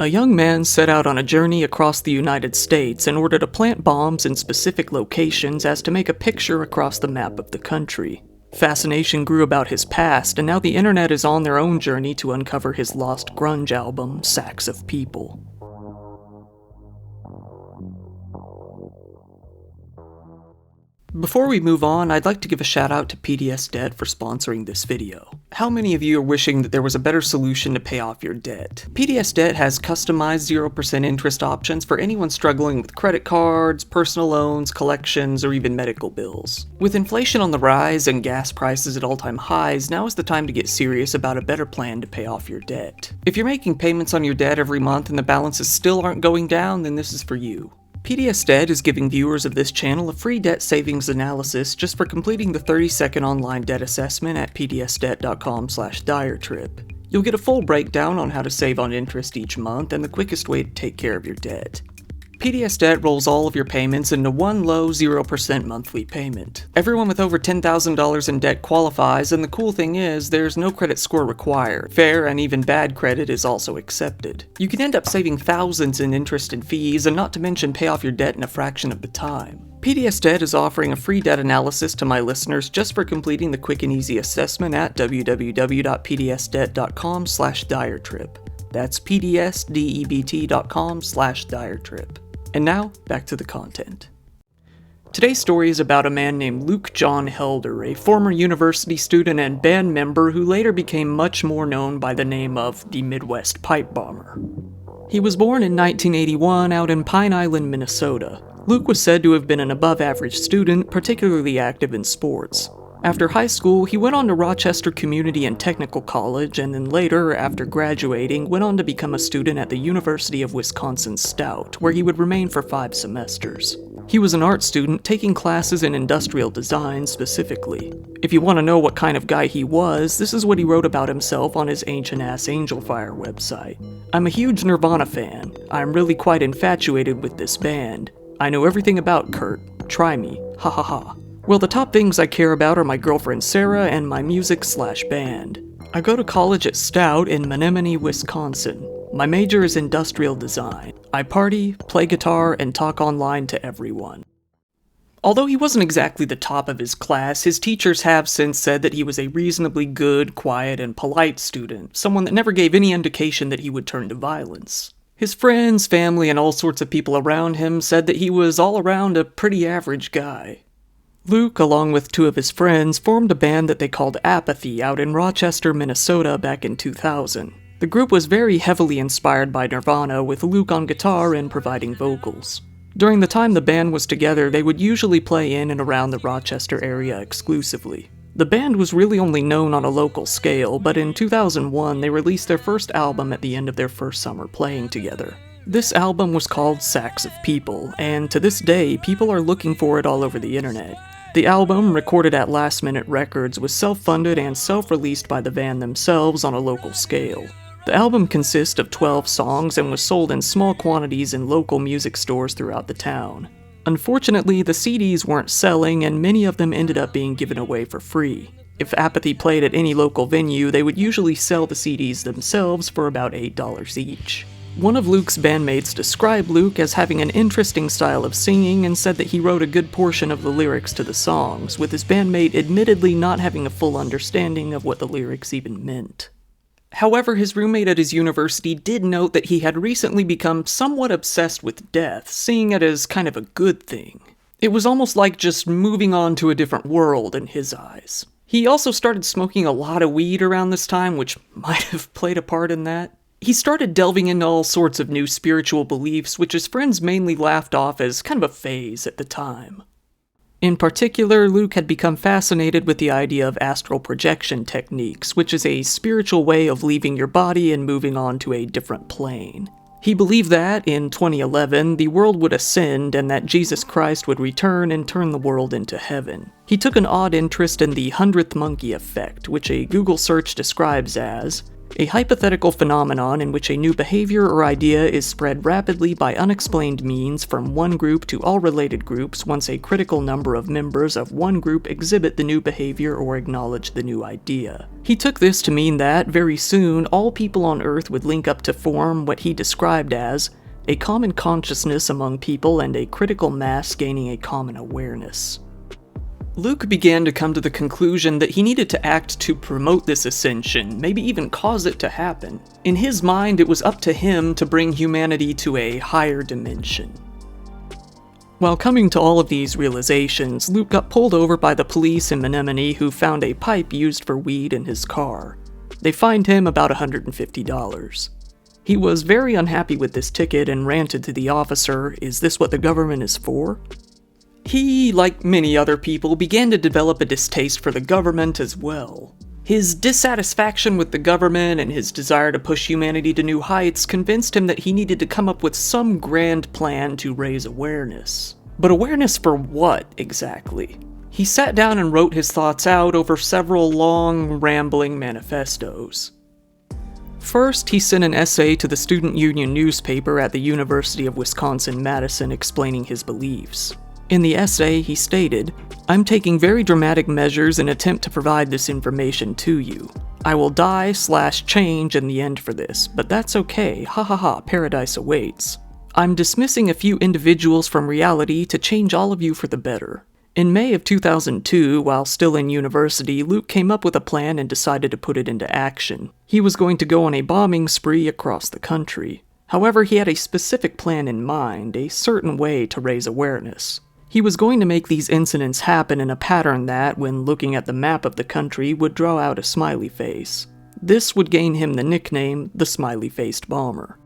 A young man set out on a journey across the United States in order to plant bombs in specific locations as to make a picture across the map of the country. Fascination grew about his past, and now the internet is on their own journey to uncover his lost grunge album, Sacks of People. Before we move on, I'd like to give a shout out to PDS Debt for sponsoring this video. How many of you are wishing that there was a better solution to pay off your debt? PDS Debt has customized 0% interest options for anyone struggling with credit cards, personal loans, collections, or even medical bills. With inflation on the rise and gas prices at all-time highs, now is the time to get serious about a better plan to pay off your debt. If you're making payments on your debt every month and the balances still aren't going down, then this is for you. PDS Debt is giving viewers of this channel a free debt savings analysis just for completing the 30-second online debt assessment at pdsdebt.com/diretrip. You'll get a full breakdown on how to save on interest each month and the quickest way to take care of your debt. PDS Debt rolls all of your payments into one low 0% monthly payment. Everyone with over $10,000 in debt qualifies, and the cool thing is, there's no credit score required. Fair and even bad credit is also accepted. You can end up saving thousands in interest and fees, and not to mention pay off your debt in a fraction of the time. PDS Debt is offering a free debt analysis to my listeners just for completing the quick and easy assessment at www.pdsdebt.com/diretrip. That's pdsdebt.com/diretrip. And now, back to the content. Today's story is about a man named Luke John Helder, a former university student and band member who later became much more known by the name of the Midwest Pipe Bomber. He was born in 1981 out in Pine Island, Minnesota. Luke was said to have been an above-average student, particularly active in sports. After high school, he went on to Rochester Community and Technical College, and then later, after graduating, went on to become a student at the University of Wisconsin-Stout, where he would remain for 5 semesters. He was an art student taking classes in industrial design specifically. If you want to know what kind of guy he was, this is what he wrote about himself on his ancient-ass Angel Fire website. "I'm a huge Nirvana fan. I'm really quite infatuated with this band. I know everything about Kurt. Try me. Ha ha ha. Well, the top things I care about are my girlfriend Sarah and my music/band. I go to college at Stout in Menominee, Wisconsin. My major is industrial design. I party, play guitar, and talk online to everyone." Although he wasn't exactly the top of his class, his teachers have since said that he was a reasonably good, quiet, and polite student, someone that never gave any indication that he would turn to violence. His friends, family, and all sorts of people around him said that he was all around a pretty average guy. Luke, along with 2 of his friends, formed a band that they called Apathy out in Rochester, Minnesota back in 2000. The group was very heavily inspired by Nirvana, with Luke on guitar and providing vocals. During the time the band was together, they would usually play in and around the Rochester area exclusively. The band was really only known on a local scale, but in 2001 they released their first album at the end of their first summer playing together. This album was called Sacks of People, and to this day, people are looking for it all over the internet. The album, recorded at Last Minute Records, was self-funded and self-released by the band themselves on a local scale. The album consists of 12 songs and was sold in small quantities in local music stores throughout the town. Unfortunately, the CDs weren't selling, and many of them ended up being given away for free. If Apathy played at any local venue, they would usually sell the CDs themselves for about $8 each. One of Luke's bandmates described Luke as having an interesting style of singing and said that he wrote a good portion of the lyrics to the songs, with his bandmate admittedly not having a full understanding of what the lyrics even meant. However, his roommate at his university did note that he had recently become somewhat obsessed with death, seeing it as kind of a good thing. It was almost like just moving on to a different world in his eyes. He also started smoking a lot of weed around this time, which might have played a part in that. He started delving into all sorts of new spiritual beliefs, which his friends mainly laughed off as kind of a phase at the time. In particular, Luke had become fascinated with the idea of astral projection techniques, which is a spiritual way of leaving your body and moving on to a different plane. He believed that, in 2011, the world would ascend and that Jesus Christ would return and turn the world into heaven. He took an odd interest in the 100th monkey effect, which a Google search describes as a hypothetical phenomenon in which a new behavior or idea is spread rapidly by unexplained means from one group to all related groups once a critical number of members of one group exhibit the new behavior or acknowledge the new idea. He took this to mean that, very soon, all people on Earth would link up to form what he described as a common consciousness among people and a critical mass gaining a common awareness. Luke began to come to the conclusion that he needed to act to promote this ascension, maybe even cause it to happen. In his mind, it was up to him to bring humanity to a higher dimension. While coming to all of these realizations, Luke got pulled over by the police in Menominee, who found a pipe used for weed in his car. They fined him about $150. He was very unhappy with this ticket and ranted to the officer, "Is this what the government is for?" He, like many other people, began to develop a distaste for the government as well. His dissatisfaction with the government and his desire to push humanity to new heights convinced him that he needed to come up with some grand plan to raise awareness. But awareness for what, exactly? He sat down and wrote his thoughts out over several long, rambling manifestos. First, he sent an essay to the Student Union newspaper at the University of Wisconsin-Madison explaining his beliefs. In the essay, he stated, "I'm taking very dramatic measures in attempt to provide this information to you. I will die/change in the end for this, but that's okay, ha ha ha, paradise awaits. I'm dismissing a few individuals from reality to change all of you for the better." In May of 2002, while still in university, Luke came up with a plan and decided to put it into action. He was going to go on a bombing spree across the country. However, he had a specific plan in mind, a certain way to raise awareness. He was going to make these incidents happen in a pattern that, when looking at the map of the country, would draw out a smiley face. This would gain him the nickname, the Smiley-Faced Bomber.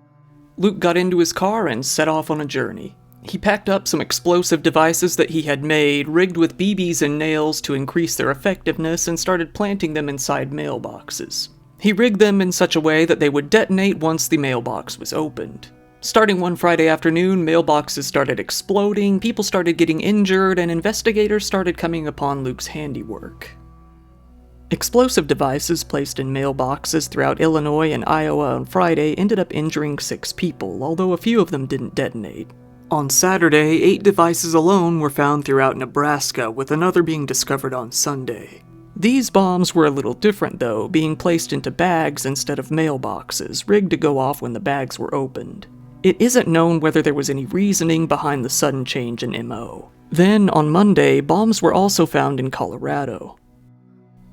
Luke got into his car and set off on a journey. He packed up some explosive devices that he had made, rigged with BBs and nails to increase their effectiveness, and started planting them inside mailboxes. He rigged them in such a way that they would detonate once the mailbox was opened. Starting one Friday afternoon, mailboxes started exploding, people started getting injured, and investigators started coming upon Luke's handiwork. Explosive devices placed in mailboxes throughout Illinois and Iowa on Friday ended up injuring 6 people, although a few of them didn't detonate. On Saturday, 8 devices alone were found throughout Nebraska, with another being discovered on Sunday. These bombs were a little different though, being placed into bags instead of mailboxes, rigged to go off when the bags were opened. It isn't known whether there was any reasoning behind the sudden change in MO. Then, on Monday, bombs were also found in Colorado.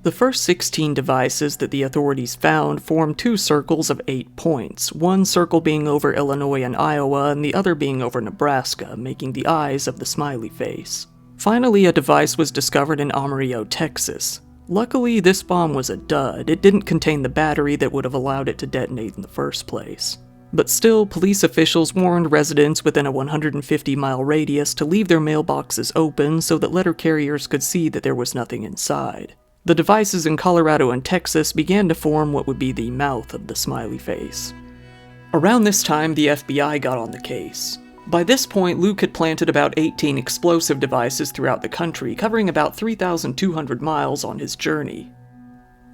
The first 16 devices that the authorities found formed 2 circles of 8 points, one circle being over Illinois and Iowa and the other being over Nebraska, making the eyes of the smiley face. Finally, a device was discovered in Amarillo, Texas. Luckily, this bomb was a dud. It didn't contain the battery that would have allowed it to detonate in the first place. But still, police officials warned residents within a 150-mile radius to leave their mailboxes open so that letter carriers could see that there was nothing inside. The devices in Colorado and Texas began to form what would be the mouth of the smiley face. Around this time, the FBI got on the case. By this point, Luke had planted about 18 explosive devices throughout the country, covering about 3,200 miles on his journey.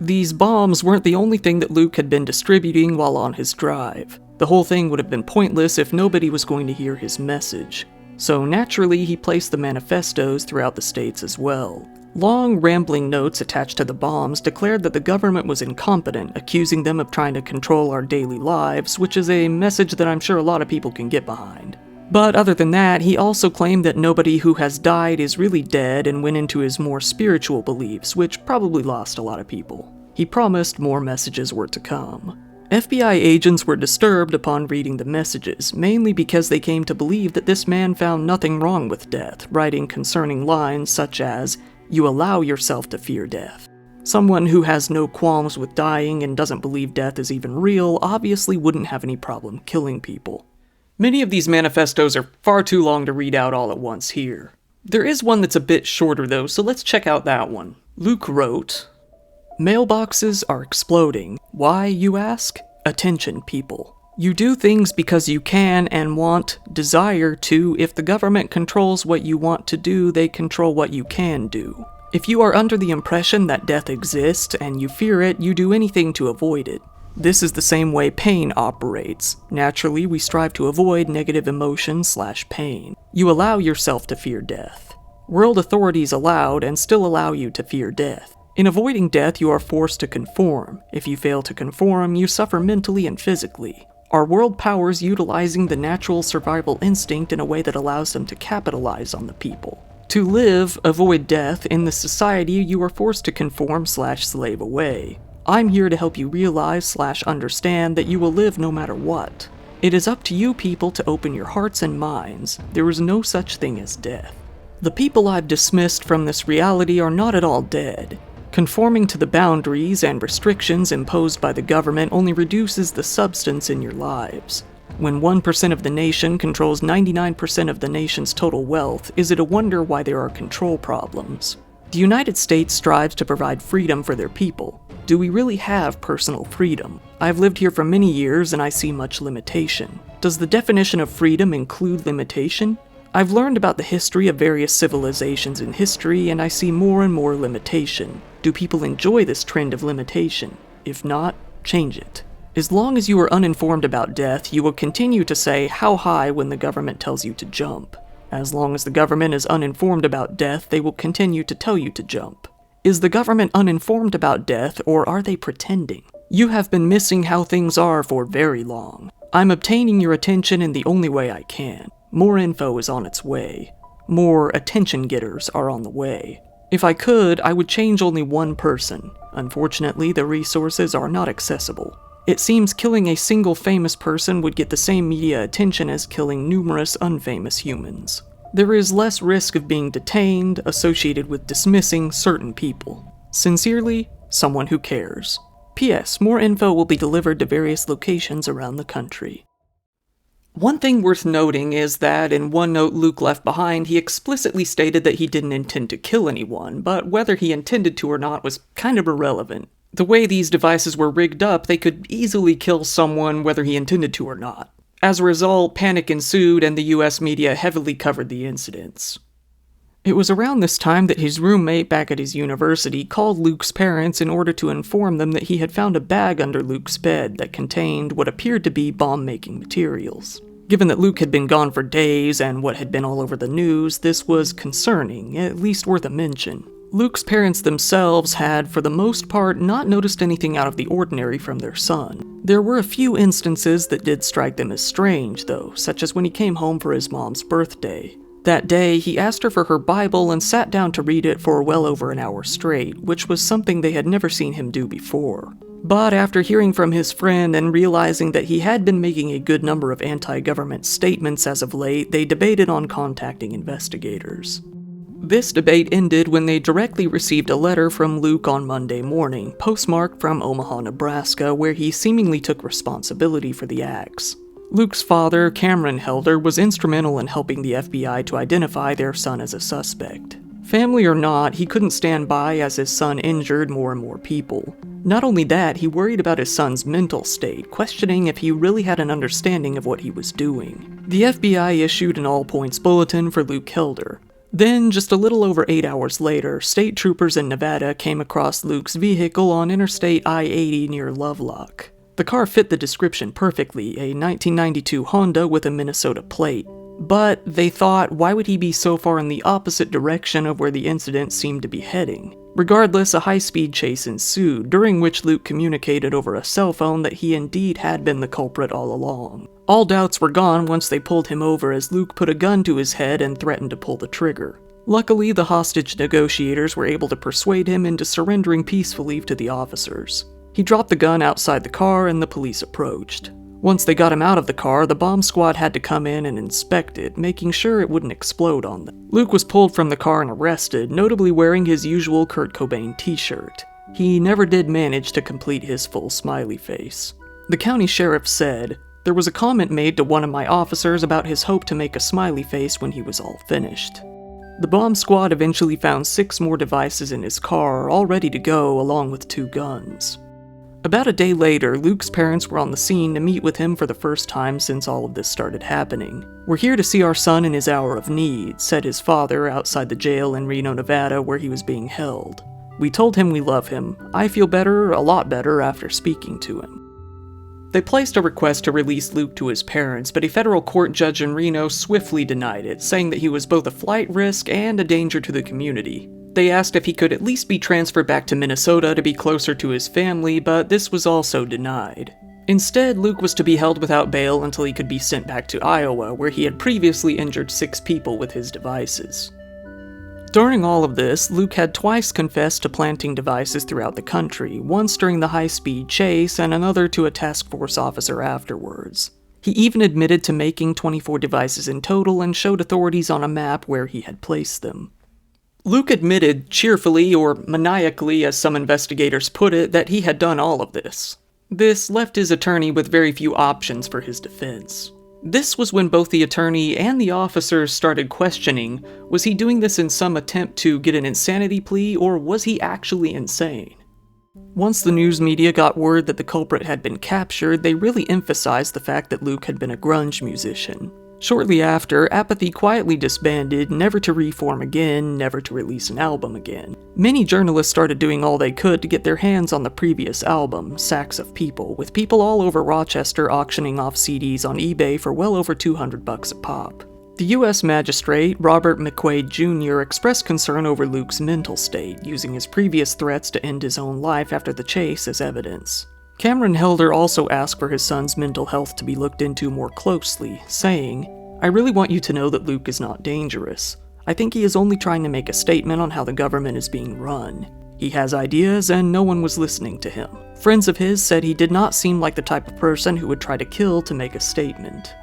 These bombs weren't the only thing that Luke had been distributing while on his drive. The whole thing would have been pointless if nobody was going to hear his message. So naturally, he placed the manifestos throughout the states as well. Long, rambling notes attached to the bombs declared that the government was incompetent, accusing them of trying to control our daily lives, which is a message that I'm sure a lot of people can get behind. But other than that, he also claimed that nobody who has died is really dead and went into his more spiritual beliefs, which probably lost a lot of people. He promised more messages were to come. FBI agents were disturbed upon reading the messages, mainly because they came to believe that this man found nothing wrong with death, writing concerning lines such as, "You allow yourself to fear death." Someone who has no qualms with dying and doesn't believe death is even real obviously wouldn't have any problem killing people. Many of these manifestos are far too long to read out all at once here. There is one that's a bit shorter though, so let's check out that one. Luke wrote, "Mailboxes are exploding. Why, you ask? Attention, people. You do things because you can and want, desire to. If the government controls what you want to do, they control what you can do. If you are under the impression that death exists and you fear it, you do anything to avoid it. This is the same way pain operates. Naturally, we strive to avoid negative emotion/pain. You allow yourself to fear death. World authorities allowed and still allow you to fear death. In avoiding death, you are forced to conform. If you fail to conform, you suffer mentally and physically. Are world powers utilizing the natural survival instinct in a way that allows them to capitalize on the people? To live, avoid death, in this society you are forced to conform/slave away. I'm here to help you realize/understand that you will live no matter what. It is up to you people to open your hearts and minds. There is no such thing as death. The people I've dismissed from this reality are not at all dead. Conforming to the boundaries and restrictions imposed by the government only reduces the substance in your lives. When 1% of the nation controls 99% of the nation's total wealth, is it a wonder why there are control problems? The United States strives to provide freedom for their people. Do we really have personal freedom? I've lived here for many years and I see much limitation. Does the definition of freedom include limitation? I've learned about the history of various civilizations in history and I see more and more limitation. Do people enjoy this trend of limitation? If not, change it. As long as you are uninformed about death, you will continue to say how high when the government tells you to jump. As long as the government is uninformed about death, they will continue to tell you to jump. Is the government uninformed about death, or are they pretending? You have been missing how things are for very long. I'm obtaining your attention in the only way I can. More info is on its way. More attention getters are on the way. If I could, I would change only one person. Unfortunately, the resources are not accessible. It seems killing a single famous person would get the same media attention as killing numerous unfamous humans. There is less risk of being detained associated with dismissing certain people. Sincerely, someone who cares. P.S. More info will be delivered to various locations around the country. One thing worth noting is that in one note Luke left behind, he explicitly stated that he didn't intend to kill anyone, but whether he intended to or not was kind of irrelevant. The way these devices were rigged up, they could easily kill someone whether he intended to or not. As a result, panic ensued and the US media heavily covered the incidents. It was around this time that his roommate back at his university called Luke's parents in order to inform them that he had found a bag under Luke's bed that contained what appeared to be bomb-making materials. Given that Luke had been gone for days and what had been all over the news, this was concerning, at least worth a mention. Luke's parents themselves had, for the most part, not noticed anything out of the ordinary from their son. There were a few instances that did strike them as strange, though, such as when he came home for his mom's birthday. That day, he asked her for her Bible and sat down to read it for well over an hour straight, which was something they had never seen him do before. But after hearing from his friend and realizing that he had been making a good number of anti-government statements as of late, they debated on contacting investigators. This debate ended when they directly received a letter from Luke on Monday morning, postmarked from Omaha, Nebraska, where he seemingly took responsibility for the acts. Luke's father, Cameron Helder, was instrumental in helping the FBI to identify their son as a suspect. Family or not, he couldn't stand by as his son injured more and more people. Not only that, he worried about his son's mental state, questioning if he really had an understanding of what he was doing. The FBI issued an all-points bulletin for Luke Helder. Then, just a little over 8 hours later, state troopers in Nevada came across Luke's vehicle on Interstate I-80 near Lovelock. The car fit the description perfectly, a 1992 Honda with a Minnesota plate. But they thought, why would he be so far in the opposite direction of where the incident seemed to be heading? Regardless, a high-speed chase ensued, during which Luke communicated over a cell phone that he indeed had been the culprit all along. All doubts were gone once they pulled him over as Luke put a gun to his head and threatened to pull the trigger. Luckily, the hostage negotiators were able to persuade him into surrendering peacefully to the officers. He dropped the gun outside the car and the police approached. Once they got him out of the car, the bomb squad had to come in and inspect it, making sure it wouldn't explode on them. Luke was pulled from the car and arrested, notably wearing his usual Kurt Cobain t-shirt. He never did manage to complete his full smiley face. The county sheriff said, "There was a comment made to one of my officers about his hope to make a smiley face when he was all finished." The bomb squad eventually found 6 more devices in his car, all ready to go, along with 2 guns. About a day later, Luke's parents were on the scene to meet with him for the first time since all of this started happening. "We're here to see our son in his hour of need," said his father outside the jail in Reno, Nevada, where he was being held. "We told him we love him. I feel better, a lot better, after speaking to him." They placed a request to release Luke to his parents, but a federal court judge in Reno swiftly denied it, saying that he was both a flight risk and a danger to the community. They asked if he could at least be transferred back to Minnesota to be closer to his family, but this was also denied. Instead, Luke was to be held without bail until he could be sent back to Iowa, where he had previously injured 6 people with his devices. During all of this, Luke had twice confessed to planting devices throughout the country, once during the high-speed chase and another to a task force officer afterwards. He even admitted to making 24 devices in total and showed authorities on a map where he had placed them. Luke admitted cheerfully, or maniacally as some investigators put it, that he had done all of this. This left his attorney with very few options for his defense. This was when both the attorney and the officers started questioning, was he doing this in some attempt to get an insanity plea, or was he actually insane? Once the news media got word that the culprit had been captured, they really emphasized the fact that Luke had been a grunge musician. Shortly after, Apathy quietly disbanded, never to reform again, never to release an album again. Many journalists started doing all they could to get their hands on the previous album, Sacks of People, with people all over Rochester auctioning off CDs on eBay for well over $200 a pop. The U.S. magistrate, Robert McQuaid Jr., expressed concern over Luke's mental state, using his previous threats to end his own life after the chase as evidence. Cameron Helder also asked for his son's mental health to be looked into more closely, saying, "I really want you to know that Luke is not dangerous. I think he is only trying to make a statement on how the government is being run. He has ideas and no one was listening to him." Friends of his said he did not seem like the type of person who would try to kill to make a statement.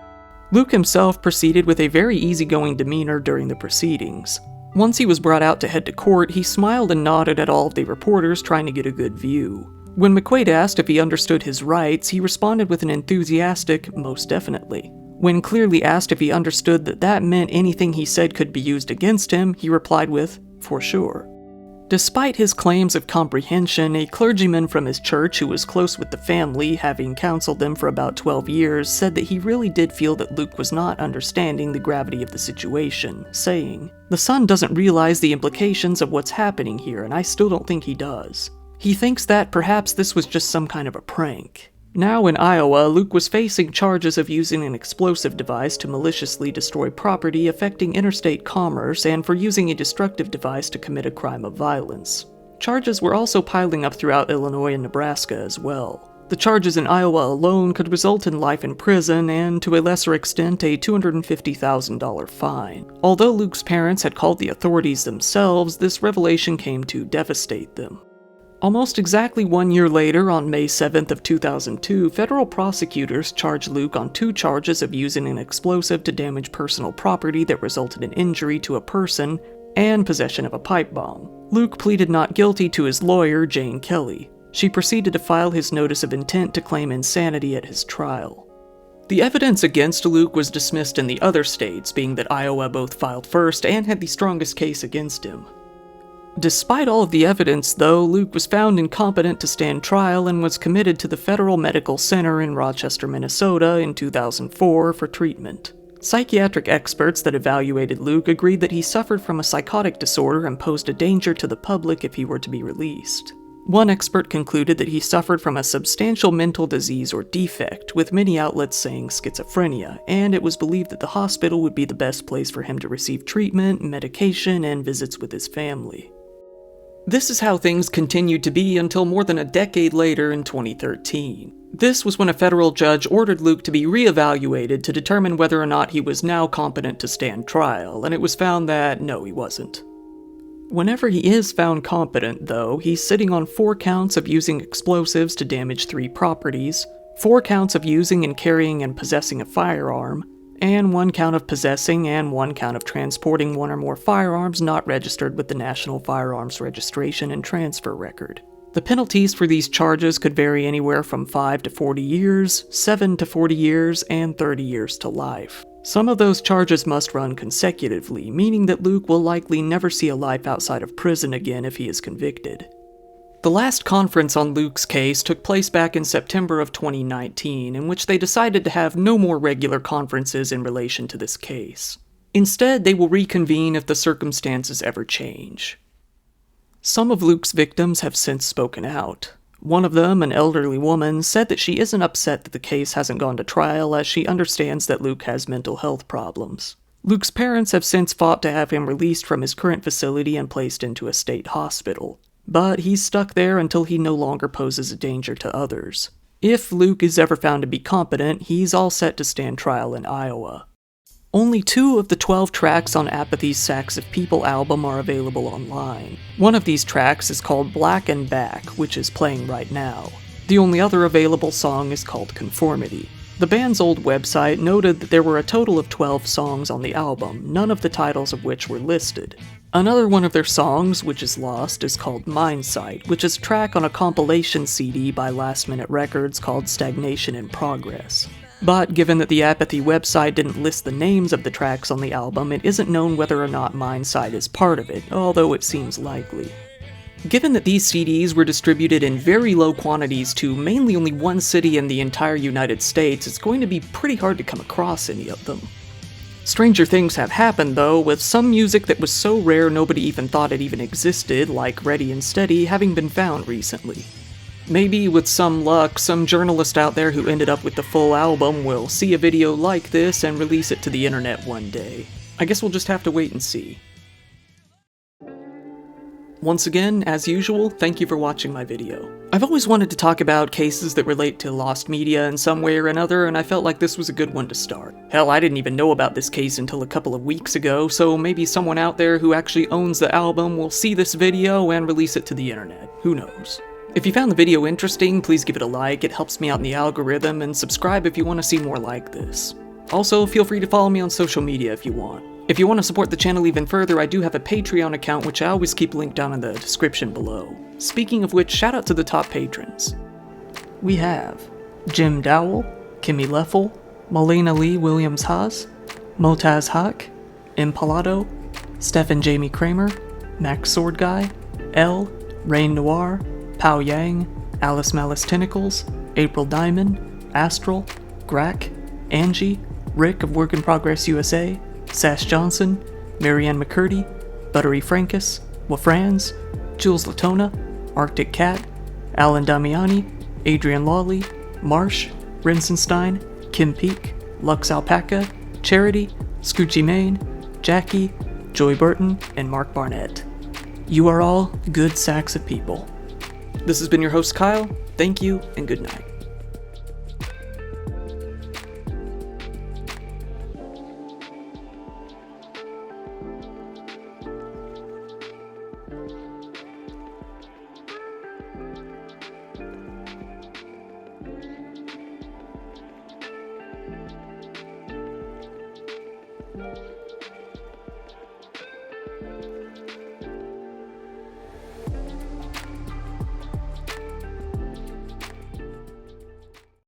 Luke himself proceeded with a very easygoing demeanor during the proceedings. Once he was brought out to head to court, he smiled and nodded at all of the reporters trying to get a good view. When McQuaid asked if he understood his rights, he responded with an enthusiastic, "Most definitely." When clearly asked if he understood that that meant anything he said could be used against him, he replied with, "For sure." Despite his claims of comprehension, a clergyman from his church who was close with the family, having counseled them for about 12 years, said that he really did feel that Luke was not understanding the gravity of the situation, saying, "The son doesn't realize the implications of what's happening here, and I still don't think he does. He thinks that perhaps this was just some kind of a prank." Now in Iowa, Luke was facing charges of using an explosive device to maliciously destroy property affecting interstate commerce and for using a destructive device to commit a crime of violence. Charges were also piling up throughout Illinois and Nebraska as well. The charges in Iowa alone could result in life in prison and, to a lesser extent, a $250,000 fine. Although Luke's parents had called the authorities themselves, this revelation came to devastate them. Almost exactly 1 year later, on May 7th of 2002, federal prosecutors charged Luke on 2 charges of using an explosive to damage personal property that resulted in injury to a person and possession of a pipe bomb. Luke pleaded not guilty to his lawyer, Jane Kelly. She proceeded to file his notice of intent to claim insanity at his trial. The evidence against Luke was dismissed in the other states, being that Iowa both filed first and had the strongest case against him. Despite all of the evidence, though, Luke was found incompetent to stand trial and was committed to the Federal Medical Center in Rochester, Minnesota in 2004 for treatment. Psychiatric experts that evaluated Luke agreed that he suffered from a psychotic disorder and posed a danger to the public if he were to be released. One expert concluded that he suffered from a substantial mental disease or defect, with many outlets saying schizophrenia, and it was believed that the hospital would be the best place for him to receive treatment, medication, and visits with his family. This is how things continued to be until more than a decade later in 2013. This was when a federal judge ordered Luke to be re-evaluated to determine whether or not he was now competent to stand trial, and it was found that no, he wasn't. Whenever he is found competent, though, he's sitting on 4 counts of using explosives to damage 3 properties, 4 counts of using and carrying and possessing a firearm, and 1 count of possessing and 1 count of transporting 1 or more firearms not registered with the National Firearms Registration and Transfer Record. The penalties for these charges could vary anywhere from 5 to 40 years, 7 to 40 years, and 30 years to life. Some of those charges must run consecutively, meaning that Luke will likely never see a life outside of prison again if he is convicted. The last conference on Luke's case took place back in September of 2019, in which they decided to have no more regular conferences in relation to this case. Instead, they will reconvene if the circumstances ever change. Some of Luke's victims have since spoken out. One of them, an elderly woman, said that she isn't upset that the case hasn't gone to trial as she understands that Luke has mental health problems. Luke's parents have since fought to have him released from his current facility and placed into a state hospital, but he's stuck there until he no longer poses a danger to others. If Luke is ever found to be competent, he's all set to stand trial in Iowa. Only 2 of the 12 tracks on Apathy's Sacks of People album are available online. One of these tracks is called Black and Back, which is playing right now. The only other available song is called Conformity. The band's old website noted that there were a total of 12 songs on the album, none of the titles of which were listed. Another one of their songs, which is lost, is called Mindsight, which is a track on a compilation CD by Last Minute Records called Stagnation in Progress. But given that the Apathy website didn't list the names of the tracks on the album, it isn't known whether or not Mindsight is part of it, although it seems likely. Given that these CDs were distributed in very low quantities to mainly only one city in the entire United States, it's going to be pretty hard to come across any of them. Stranger things have happened, though, with some music that was so rare nobody even thought it even existed, like Ready and Steady, having been found recently. Maybe with some luck, some journalist out there who ended up with the full album will see a video like this and release it to the internet one day. I guess we'll just have to wait and see. Once again, as usual, thank you for watching my video. I've always wanted to talk about cases that relate to lost media in some way or another, and I felt like this was a good one to start. Hell, I didn't even know about this case until a couple of weeks ago, so maybe someone out there who actually owns the album will see this video and release it to the internet. Who knows? If you found the video interesting, please give it a like, it helps me out in the algorithm, and subscribe if you want to see more like this. Also, feel free to follow me on social media if you want. If you want to support the channel even further, I do have a Patreon account which I always keep linked down in the description below. Speaking of which, shout out to the top patrons. We have Jim Dowell, Kimmy Leffel, Melina Lee Williams-Haas, Motaz Haq, Impalado, Stephen Jamie Kramer, Max Sword Guy, L, Rain Noir, Pao Yang, Alice Malice Tentacles, April Diamond, Astral, Grack, Angie, Rick of Work in Progress USA, Sash Johnson, Marianne McCurdy, Buttery Frankus, Wafrans, Jules Latona, Arctic Cat, Alan Damiani, Adrian Lawley, Marsh, Rinsenstein, Kim Peak, Lux Alpaca, Charity, Scoochie Main, Jackie, Joy Burton, and Mark Barnett. You are all good sacks of people. This has been your host Kyle, thank you, and good night.